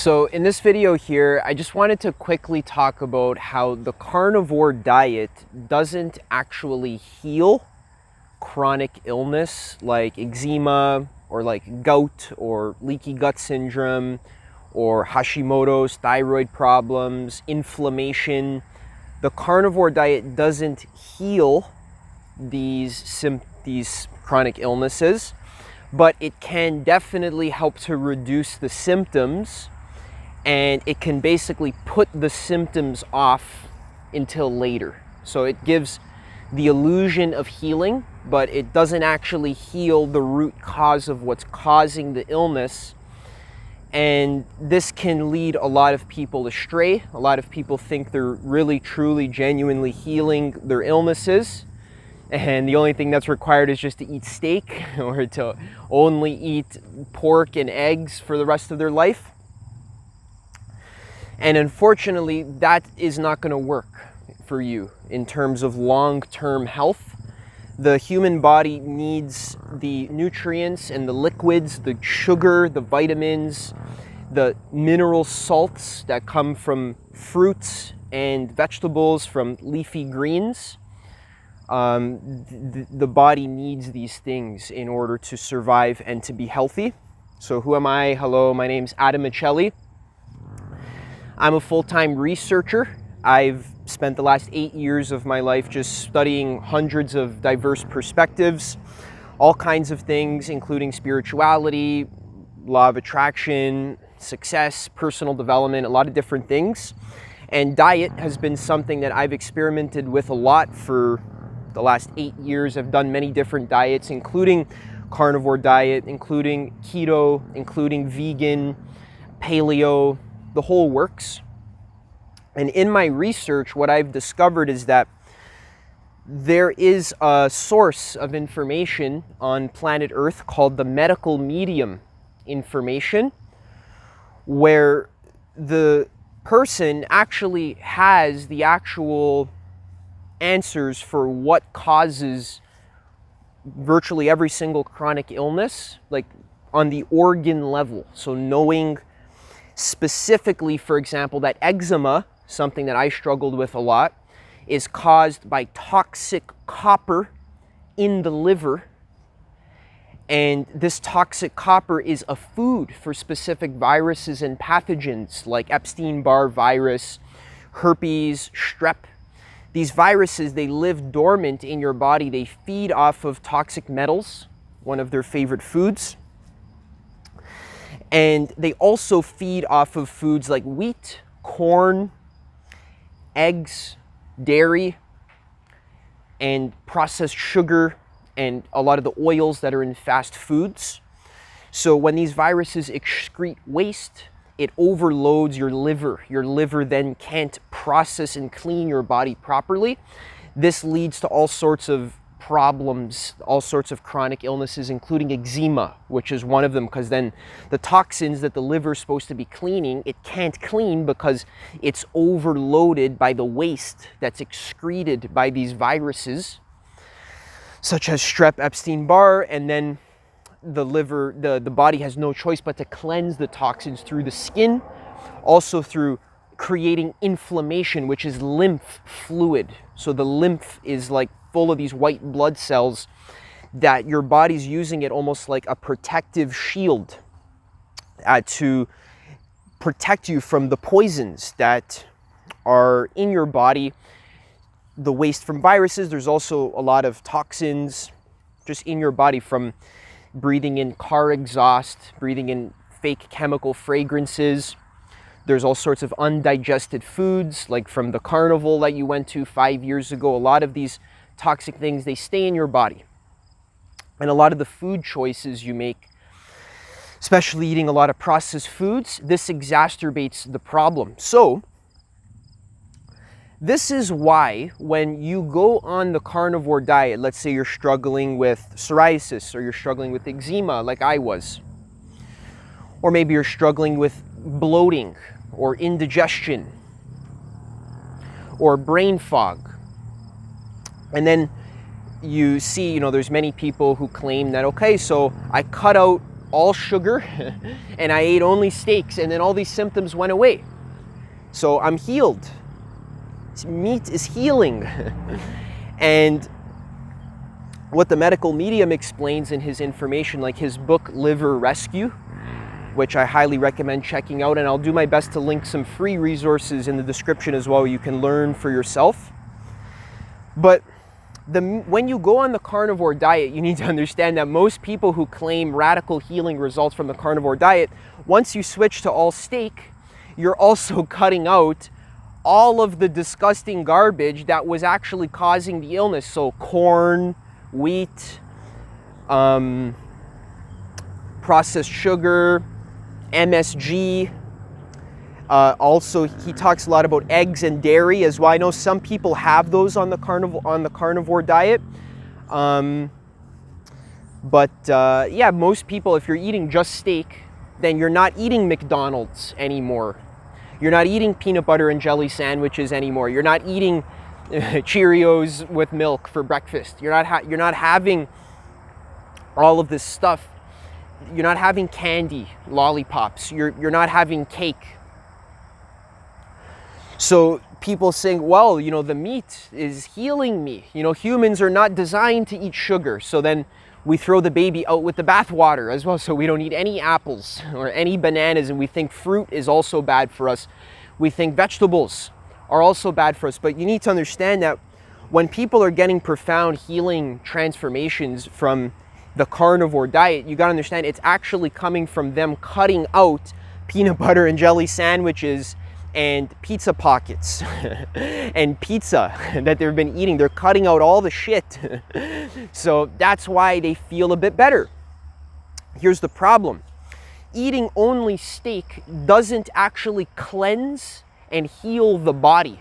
So in this video here, I just wanted to quickly talk about how the carnivore diet doesn't actually heal chronic illness like eczema or like gout or leaky gut syndrome or Hashimoto's, thyroid problems, inflammation. The carnivore diet doesn't heal these chronic illnesses, but it can definitely help to reduce the symptoms, and it can basically put the symptoms off until later. So it gives the illusion of healing, but it doesn't actually heal the root cause of what's causing the illness. And this can lead a lot of people astray. A lot of people think they're really, truly, genuinely healing their illnesses, and the only thing that's required is just to eat steak or to only eat pork and eggs for the rest of their life. And unfortunately, that is not going to work for you in terms of long-term health. The human body needs the nutrients and the liquids, the sugar, the vitamins, the mineral salts that come from fruits and vegetables, from leafy greens. The body needs these things in order to survive and to be healthy. So who am I? Hello, my name's Adam Michelli. I'm a full-time researcher. I've spent the last 8 years of my life just studying hundreds of diverse perspectives, all kinds of things, including spirituality, law of attraction, success, personal development, a lot of different things. And diet has been something that I've experimented with a lot for the last 8 years. I've done many different diets, including carnivore diet, including keto, including vegan, paleo, the whole works. And in my research, what I've discovered is that there is a source of information on planet Earth called the medical medium information, where the person actually has the actual answers for what causes virtually every single chronic illness, like on the organ level. So knowing specifically, for example, that eczema, something that I struggled with a lot, is caused by toxic copper in the liver. And this toxic copper is a food for specific viruses and pathogens like Epstein-Barr virus, herpes, strep. These viruses, they live dormant in your body. They feed off of toxic metals, one of their favorite foods. And they also feed off of foods like wheat, corn, eggs, dairy, and processed sugar, and a lot of the oils that are in fast foods. So when these viruses excrete waste, it overloads your liver. Your liver then can't process and clean your body properly. This leads to all sorts of problems, all sorts of chronic illnesses, including eczema, which is one of them, because then the toxins that the liver is supposed to be cleaning, it can't clean because it's overloaded by the waste that's excreted by these viruses, such as strep, Epstein-Barr, and then the liver, the body has no choice but to cleanse the toxins through the skin, also through creating inflammation, which is lymph fluid. So the lymph is like full of these white blood cells that your body's using it almost like a protective shield to protect you from the poisons that are in your body, the waste from viruses. There's also a lot of toxins just in your body from breathing in car exhaust, breathing in fake chemical fragrances. There's all sorts of undigested foods, like from the carnival that you went to 5 years ago. A lot of these toxic things, they stay in your body. And a lot of the food choices you make, especially eating a lot of processed foods, this exacerbates the problem. So this is why when you go on the carnivore diet, let's say you're struggling with psoriasis or you're struggling with eczema like I was, or maybe you're struggling with bloating or indigestion or brain fog, and then you see, there's many people who claim that, okay, so I cut out all sugar and I ate only steaks, and then all these symptoms went away. So I'm healed. Meat is healing. And what the medical medium explains in his information, like his book Liver Rescue, which I highly recommend checking out, and I'll do my best to link some free resources in the description as well. You can learn for yourself. But when you go on the carnivore diet, you need to understand that most people who claim radical healing results from the carnivore diet, once you switch to all steak, you're also cutting out all of the disgusting garbage that was actually causing the illness. So corn, wheat, processed sugar, MSG. Also, he talks a lot about eggs and dairy as well. I know some people have those on the carnivore diet. Yeah, most people, if you're eating just steak, then you're not eating McDonald's anymore. You're not eating peanut butter and jelly sandwiches anymore. You're not eating Cheerios with milk for breakfast. You're not having all of this stuff. You're not having candy, lollipops. You're not having cake. So people saying, well, the meat is healing me. Humans are not designed to eat sugar. So then we throw the baby out with the bathwater as well. So we don't eat any apples or any bananas, and we think fruit is also bad for us. We think vegetables are also bad for us. But you need to understand that when people are getting profound healing transformations from the carnivore diet, you got to understand it's actually coming from them cutting out peanut butter and jelly sandwiches and pizza pockets and pizza that they've been eating. They're cutting out all the shit. So that's why they feel a bit better. Here's the problem. Eating only steak doesn't actually cleanse and heal the body.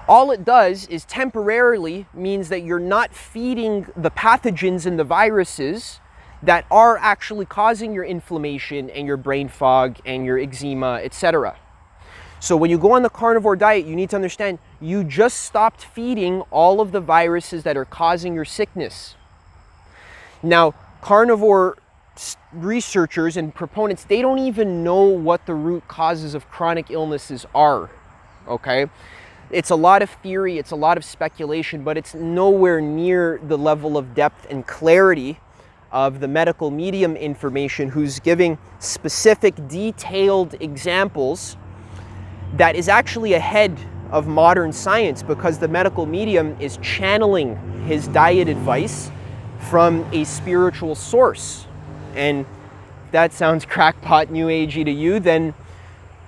All it does is temporarily means that you're not feeding the pathogens and the viruses that are actually causing your inflammation and your brain fog and your eczema, etc. So when you go on the carnivore diet, you need to understand you just stopped feeding all of the viruses that are causing your sickness. Now, carnivore researchers and proponents, they don't even know what the root causes of chronic illnesses are, okay? It's a lot of theory, it's a lot of speculation, but it's nowhere near the level of depth and clarity of the medical medium information, who's giving specific, detailed examples that is actually ahead of modern science, because the medical medium is channeling his diet advice from a spiritual source. And if that sounds crackpot new agey to you, then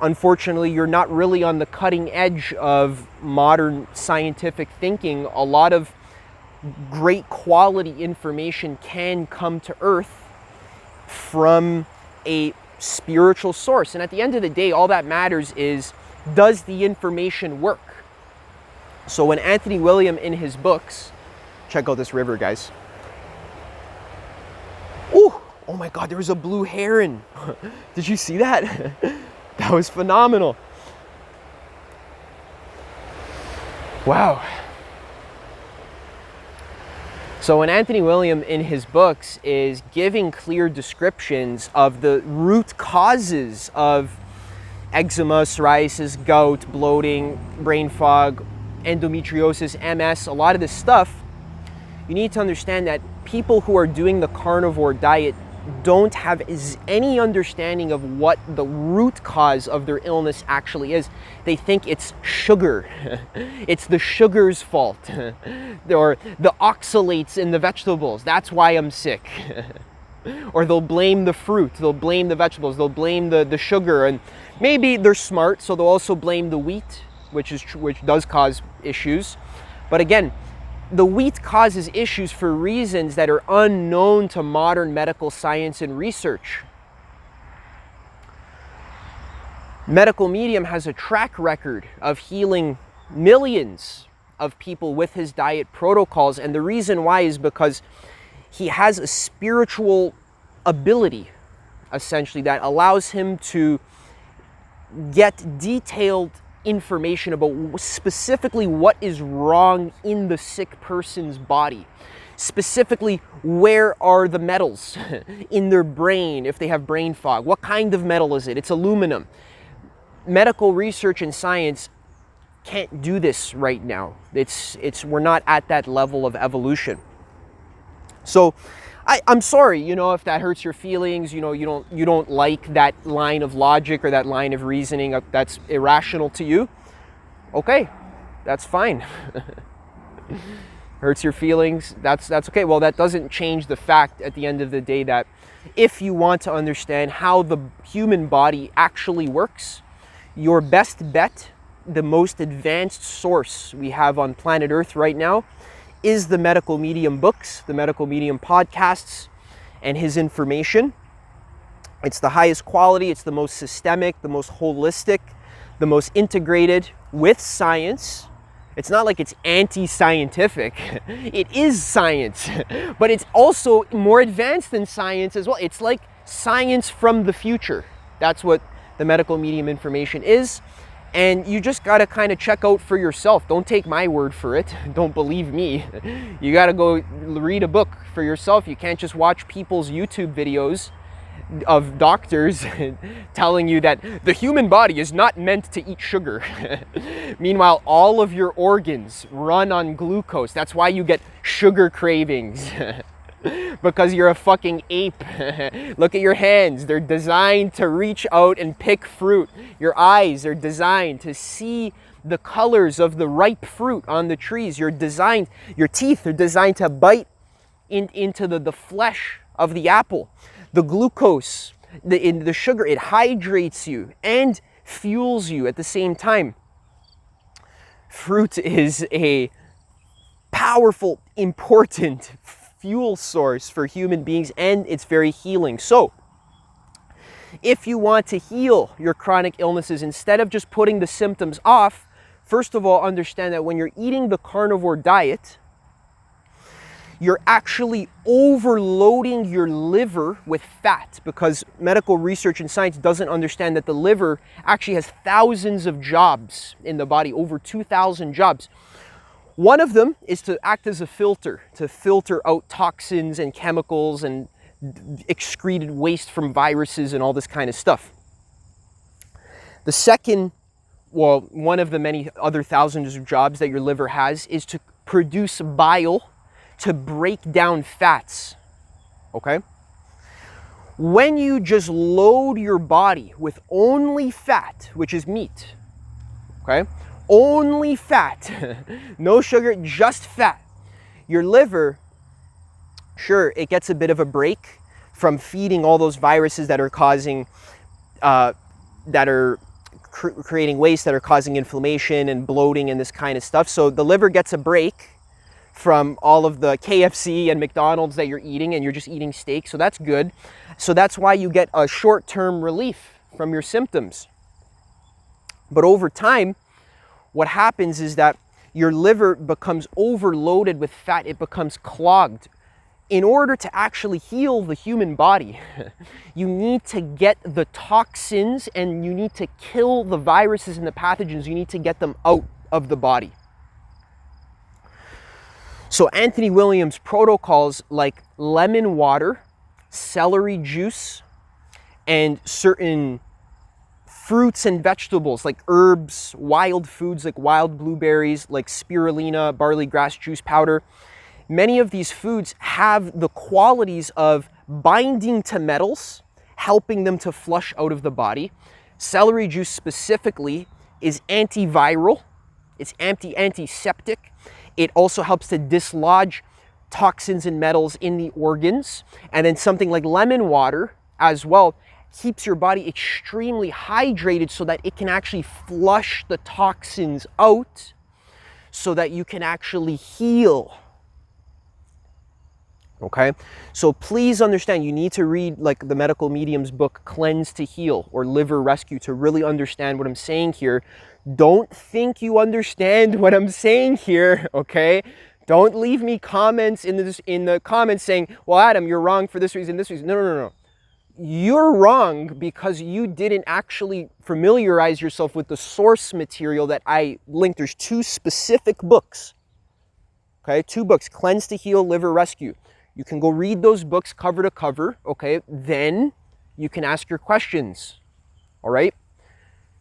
unfortunately you're not really on the cutting edge of modern scientific thinking. A lot of great quality information can come to earth from a spiritual source. And at the end of the day, all that matters is, does the information work? So when Anthony William in his books, check out this river, guys. Ooh, oh my God, there was a blue heron. Did you see that? That was phenomenal. Wow. So when Anthony William in his books is giving clear descriptions of the root causes of eczema, psoriasis, gout, bloating, brain fog, endometriosis, MS, a lot of this stuff, you need to understand that people who are doing the carnivore diet don't have any understanding of what the root cause of their illness actually is. They think it's sugar. It's the sugar's fault. Or the oxalates in the vegetables. That's why I'm sick. Or they'll blame the fruit. They'll blame the vegetables. They'll blame the sugar. And maybe they're smart, so they'll also blame the wheat, which does cause issues. But again, the wheat causes issues for reasons that are unknown to modern medical science and research. Medical Medium has a track record of healing millions of people with his diet protocols, and the reason why is because he has a spiritual ability, essentially, that allows him to get detailed information about specifically what is wrong in the sick person's body. Specifically, where are the metals in their brain if they have brain fog? What kind of metal is it? It's aluminum. Medical research and science can't do this right now. We're not at that level of evolution. So I'm sorry, you know, if that hurts your feelings, you know, you don't like that line of logic or that line of reasoning that's irrational to you. Okay, that's fine. Hurts your feelings, that's okay. Well, that doesn't change the fact at the end of the day that if you want to understand how the human body actually works, your best bet, the most advanced source we have on planet Earth right now, is the Medical Medium books, the Medical Medium podcasts, and his information. It's the highest quality, it's the most systemic, the most holistic, the most integrated with science. It's not like it's anti-scientific. It is science, but it's also more advanced than science as well. It's like science from the future. That's what the Medical Medium information is. And you just got to kind of check out for yourself. Don't take my word for it. Don't believe me. You got to go read a book for yourself. You can't just watch people's YouTube videos of doctors telling you that the human body is not meant to eat sugar. Meanwhile, all of your organs run on glucose. That's why you get sugar cravings. Because you're a fucking ape. Look at your hands. They're designed to reach out and pick fruit. Your eyes are designed to see the colors of the ripe fruit on the trees. Your teeth are designed to bite into the flesh of the apple. The glucose, the sugar, it hydrates you and fuels you at the same time. Fruit is a powerful, important fuel source for human beings, and it's very healing. So, if you want to heal your chronic illnesses, instead of just putting the symptoms off, first of all, understand that when you're eating the carnivore diet, you're actually overloading your liver with fat, because medical research and science doesn't understand that the liver actually has thousands of jobs in the body, over 2,000 jobs. One of them is to act as a filter, to filter out toxins and chemicals and excreted waste from viruses and all this kind of stuff. The second, well, one of the many other thousands of jobs that your liver has is to produce bile to break down fats, okay? When you just load your body with only fat, which is meat, okay? Only fat, no sugar, just fat. Your liver, sure, it gets a bit of a break from feeding all those viruses that are causing, creating waste, that are causing inflammation and bloating and this kind of stuff. So the liver gets a break from all of the KFC and McDonald's that you're eating, and you're just eating steak, so that's good. So that's why you get a short-term relief from your symptoms. But over time, what happens is that your liver becomes overloaded with fat. It becomes clogged. In order to actually heal the human body, you need to get the toxins and you need to kill the viruses and the pathogens. You need to get them out of the body. So Anthony Williams protocols like lemon water, celery juice, and certain fruits and vegetables like herbs, wild foods like wild blueberries, like spirulina, barley grass juice powder. Many of these foods have the qualities of binding to metals, helping them to flush out of the body. Celery juice specifically is antiviral, it's antiseptic. It also helps to dislodge toxins and metals in the organs. And then something like lemon water as well keeps your body extremely hydrated so that it can actually flush the toxins out so that you can actually heal. Okay? So please understand, you need to read like the Medical Medium's book, Cleanse to Heal, or Liver Rescue, to really understand what I'm saying here. Don't think you understand what I'm saying here, okay? Don't leave me comments in the comments saying, well, Adam, you're wrong for this reason, this reason. No. You're wrong because you didn't actually familiarize yourself with the source material that I linked. There's 2 specific books Okay, 2 books, Cleanse to Heal, Liver Rescue. You can go read those books cover to cover, okay? Then you can ask your questions, all right?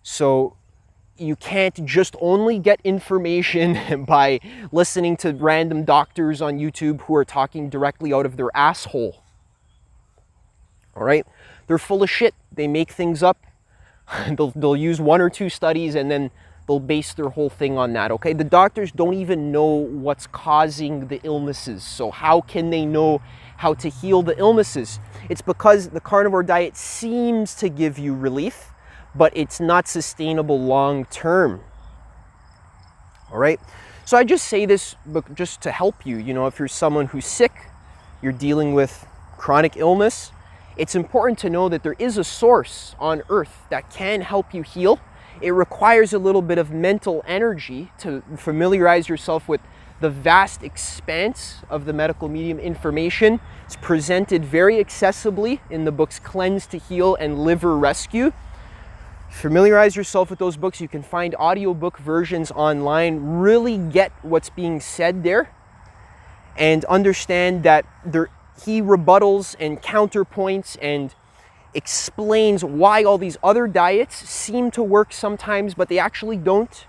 So you can't just only get information by listening to random doctors on YouTube who are talking directly out of their asshole, all right? They're full of shit. They make things up. They'll use 1 or 2 studies and then they'll base their whole thing on that, okay? The doctors don't even know what's causing the illnesses. So how can they know how to heal the illnesses? It's because the carnivore diet seems to give you relief, but it's not sustainable long term. All right? So I just say this just to help you. You know, if you're someone who's sick, you're dealing with chronic illness, it's important to know that there is a source on earth that can help you heal. It requires a little bit of mental energy to familiarize yourself with the vast expanse of the medical medium information. It's presented very accessibly in the books Cleanse to Heal and Liver Rescue. Familiarize yourself with those books. You can find audiobook versions online. Really get what's being said there and understand that he rebuttals and counterpoints and explains why all these other diets seem to work sometimes, but they actually don't.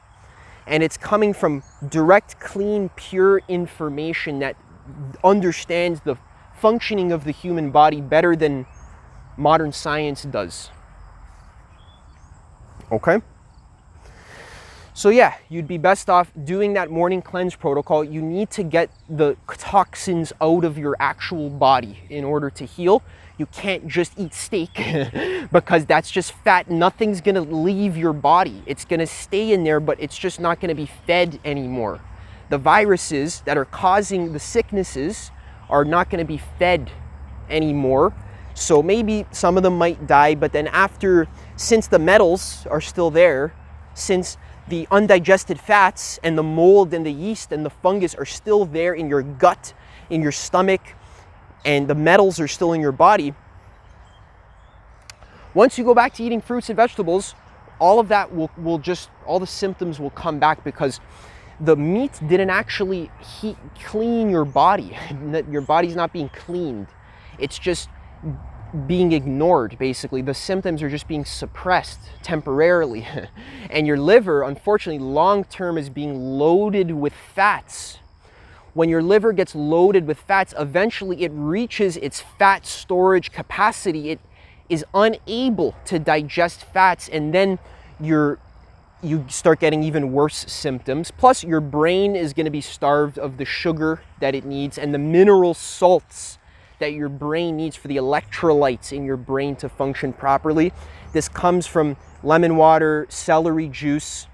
And it's coming from direct, clean, pure information that understands the functioning of the human body better than modern science does. Okay? So yeah, you'd be best off doing that morning cleanse protocol. You need to get the toxins out of your actual body in order to heal. You can't just eat steak because that's just fat. Nothing's gonna leave your body. It's gonna stay in there, but it's just not gonna be fed anymore. The viruses that are causing the sicknesses are not gonna be fed anymore. So maybe some of them might die, but then since the metals are still there, since the undigested fats and the mold and the yeast and the fungus are still there in your gut, in your stomach, and the metals are still in your body, once you go back to eating fruits and vegetables, all of that all the symptoms will come back because the meat didn't actually clean your body. Your body's not being cleaned. It's just being ignored, basically. The symptoms are just being suppressed temporarily. And your liver, unfortunately, long-term is being loaded with fats. When your liver gets loaded with fats, eventually it reaches its fat storage capacity. It is unable to digest fats, and then you start getting even worse symptoms. Plus, your brain is going to be starved of the sugar that it needs and the mineral salts that your brain needs for the electrolytes in your brain to function properly. This comes from lemon water, celery juice,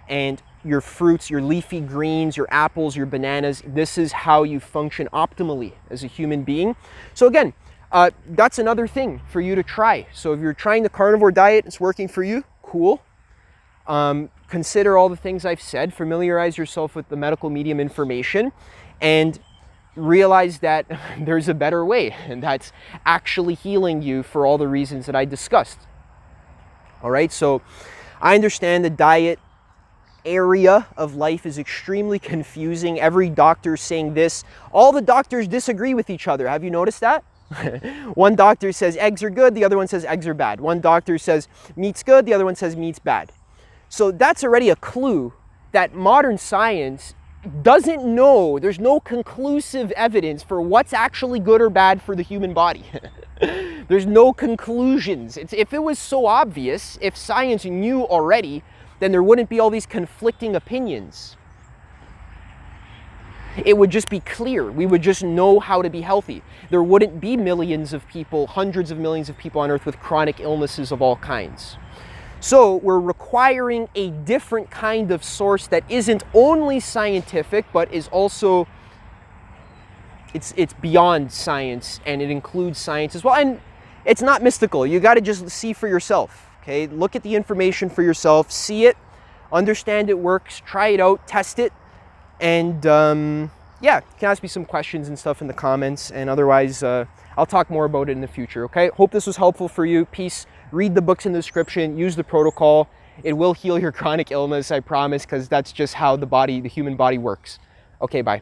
and your fruits, your leafy greens, your apples, your bananas. This is how you function optimally as a human being. So again, that's another thing for you to try. So if you're trying the carnivore diet, it's working for you, cool. Consider all the things I've said, familiarize yourself with the medical medium information, and realize that there's a better way, and that's actually healing you for all the reasons that I discussed. All right, so I understand the diet area of life is extremely confusing. Every doctor is saying this. All the doctors disagree with each other. Have you noticed that? One doctor says eggs are good, the other one says eggs are bad. One doctor says meat's good, the other one says meat's bad. So that's already a clue that modern science doesn't know. There's no conclusive evidence for what's actually good or bad for the human body. There's no conclusions. If it was so obvious, if science knew already, then there wouldn't be all these conflicting opinions. It would just be clear. We would just know how to be healthy. There wouldn't be millions of people, hundreds of millions of people on earth with chronic illnesses of all kinds. So we're requiring a different kind of source that isn't only scientific, but is also, it's beyond science, and it includes science as well. And it's not mystical. You got to just see for yourself. Okay, look at the information for yourself, see it, understand it works, try it out, test it, and yeah, you can ask me some questions and stuff in the comments, and otherwise I'll talk more about it in the future, okay? Hope this was helpful for you. Peace. Read the books in the description, use the protocol. It will heal your chronic illness, I promise, because that's just how the human body works. Okay, bye.